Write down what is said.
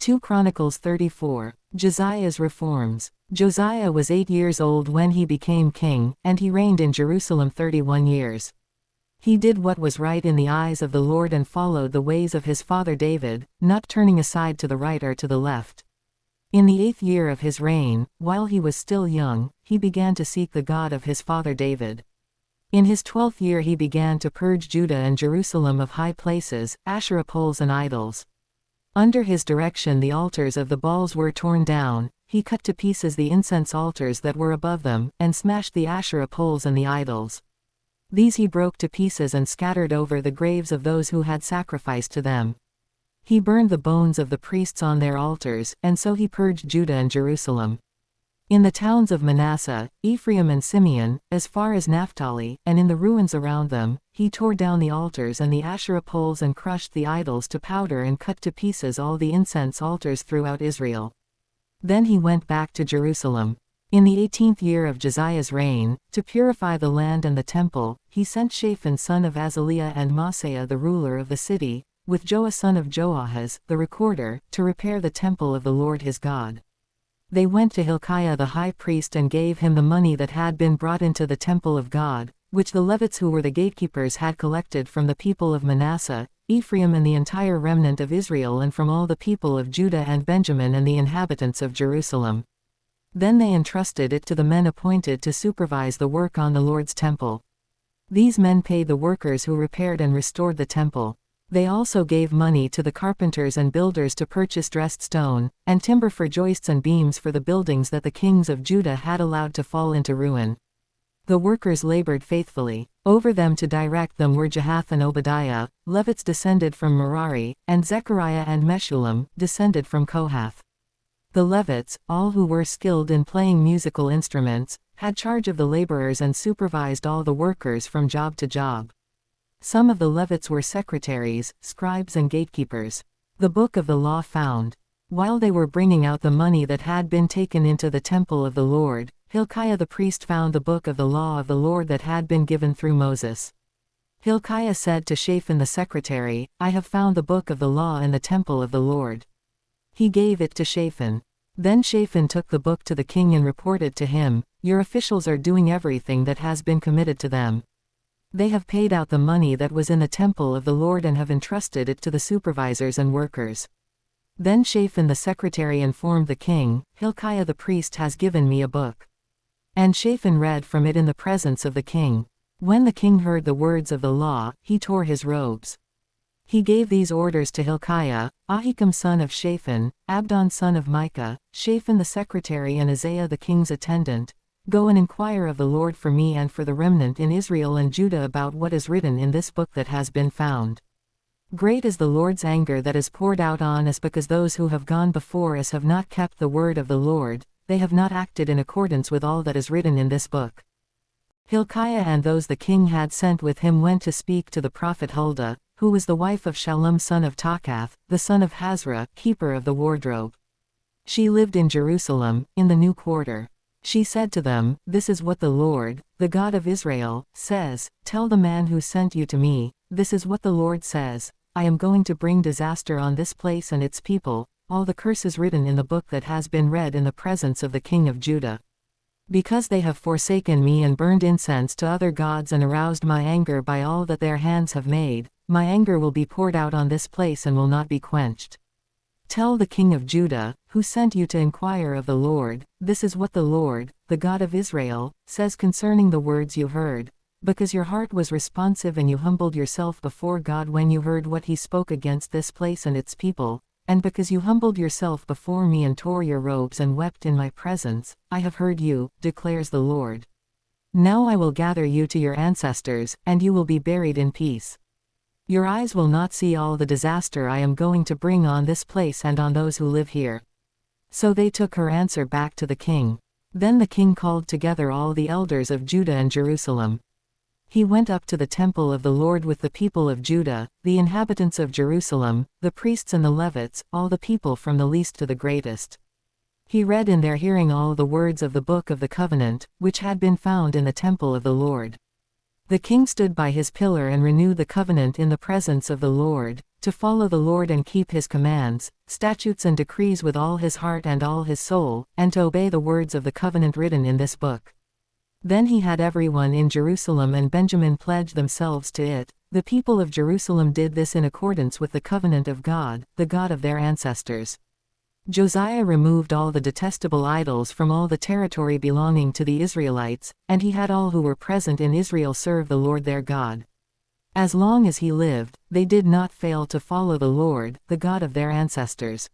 2 Chronicles 34. Josiah's reforms. Josiah was 8 years old when he became king, and he reigned in Jerusalem 31 years. He did what was right in the eyes of the Lord and followed the ways of his father David, not turning aside to the right or to the left. In the 8th year of his reign, while he was still young, he began to seek the God of his father David. In his 12th year he began to purge Judah and Jerusalem of high places, Asherah poles and idols. Under his direction the altars of the Baals were torn down, he cut to pieces the incense altars that were above them, and smashed the Asherah poles and the idols. These he broke to pieces and scattered over the graves of those who had sacrificed to them. He burned the bones of the priests on their altars, and so he purged Judah and Jerusalem. In the towns of Manasseh, Ephraim and Simeon, as far as Naphtali, and in the ruins around them, he tore down the altars and the Asherah poles and crushed the idols to powder and cut to pieces all the incense altars throughout Israel. Then he went back to Jerusalem. In the 18th year of Josiah's reign, to purify the land and the temple, he sent Shaphan son of Azaliah and Maaseiah the ruler of the city, with Joah son of Joahaz, the recorder, to repair the temple of the Lord his God. They went to Hilkiah the high priest and gave him the money that had been brought into the temple of God, which the Levites who were the gatekeepers had collected from the people of Manasseh, Ephraim and the entire remnant of Israel and from all the people of Judah and Benjamin and the inhabitants of Jerusalem. Then they entrusted it to the men appointed to supervise the work on the Lord's temple. These men paid the workers who repaired and restored the temple. They also gave money to the carpenters and builders to purchase dressed stone, and timber for joists and beams for the buildings that the kings of Judah had allowed to fall into ruin. The workers labored faithfully. Over them to direct them were Jahath and Obadiah, Levites descended from Merari, and Zechariah and Meshullam, descended from Kohath. The Levites, all who were skilled in playing musical instruments, had charge of the laborers and supervised all the workers from job to job. Some of the Levites were secretaries, scribes and gatekeepers. The book of the law found. While they were bringing out the money that had been taken into the temple of the Lord, Hilkiah the priest found the book of the law of the Lord that had been given through Moses. Hilkiah said to Shaphan the secretary, "I have found the book of the law in the temple of the Lord." He gave it to Shaphan. Then Shaphan took the book to the king and reported to him, "Your officials are doing everything that has been committed to them. They have paid out the money that was in the temple of the Lord and have entrusted it to the supervisors and workers." Then Shaphan the secretary informed the king, "Hilkiah the priest has given me a book." And Shaphan read from it in the presence of the king. When the king heard the words of the law, he tore his robes. He gave these orders to Hilkiah, Ahikam son of Shaphan, Abdon son of Micah, Shaphan the secretary and Isaiah the king's attendant, "Go and inquire of the Lord for me and for the remnant in Israel and Judah about what is written in this book that has been found. Great is the Lord's anger that is poured out on us because those who have gone before us have not kept the word of the Lord, they have not acted in accordance with all that is written in this book." Hilkiah and those the king had sent with him went to speak to the prophet Huldah, who was the wife of Shallum son of Takath, the son of Hazra, keeper of the wardrobe. She lived in Jerusalem, in the new quarter. She said to them, "This is what the Lord, the God of Israel, says, Tell the man who sent you to me, this is what the Lord says, I am going to bring disaster on this place and its people, all the curses written in the book that has been read in the presence of the king of Judah. Because they have forsaken me and burned incense to other gods and aroused my anger by all that their hands have made, my anger will be poured out on this place and will not be quenched. Tell the king of Judah, who sent you to inquire of the Lord, this is what the Lord, the God of Israel, says concerning the words you heard, because your heart was responsive and you humbled yourself before God when you heard what he spoke against this place and its people, and because you humbled yourself before me and tore your robes and wept in my presence, I have heard you, declares the Lord. Now I will gather you to your ancestors, and you will be buried in peace. Your eyes will not see all the disaster I am going to bring on this place and on those who live here." So they took her answer back to the king. Then the king called together all the elders of Judah and Jerusalem. He went up to the temple of the Lord with the people of Judah, the inhabitants of Jerusalem, the priests and the Levites, all the people from the least to the greatest. He read in their hearing all the words of the book of the covenant, which had been found in the temple of the Lord. The king stood by his pillar and renewed the covenant in the presence of the Lord, to follow the Lord and keep his commands, statutes and decrees with all his heart and all his soul, and to obey the words of the covenant written in this book. Then he had everyone in Jerusalem and Benjamin pledge themselves to it. The people of Jerusalem did this in accordance with the covenant of God, the God of their ancestors. Josiah removed all the detestable idols from all the territory belonging to the Israelites, and he had all who were present in Israel serve the Lord their God. As long as he lived, they did not fail to follow the Lord, the God of their ancestors.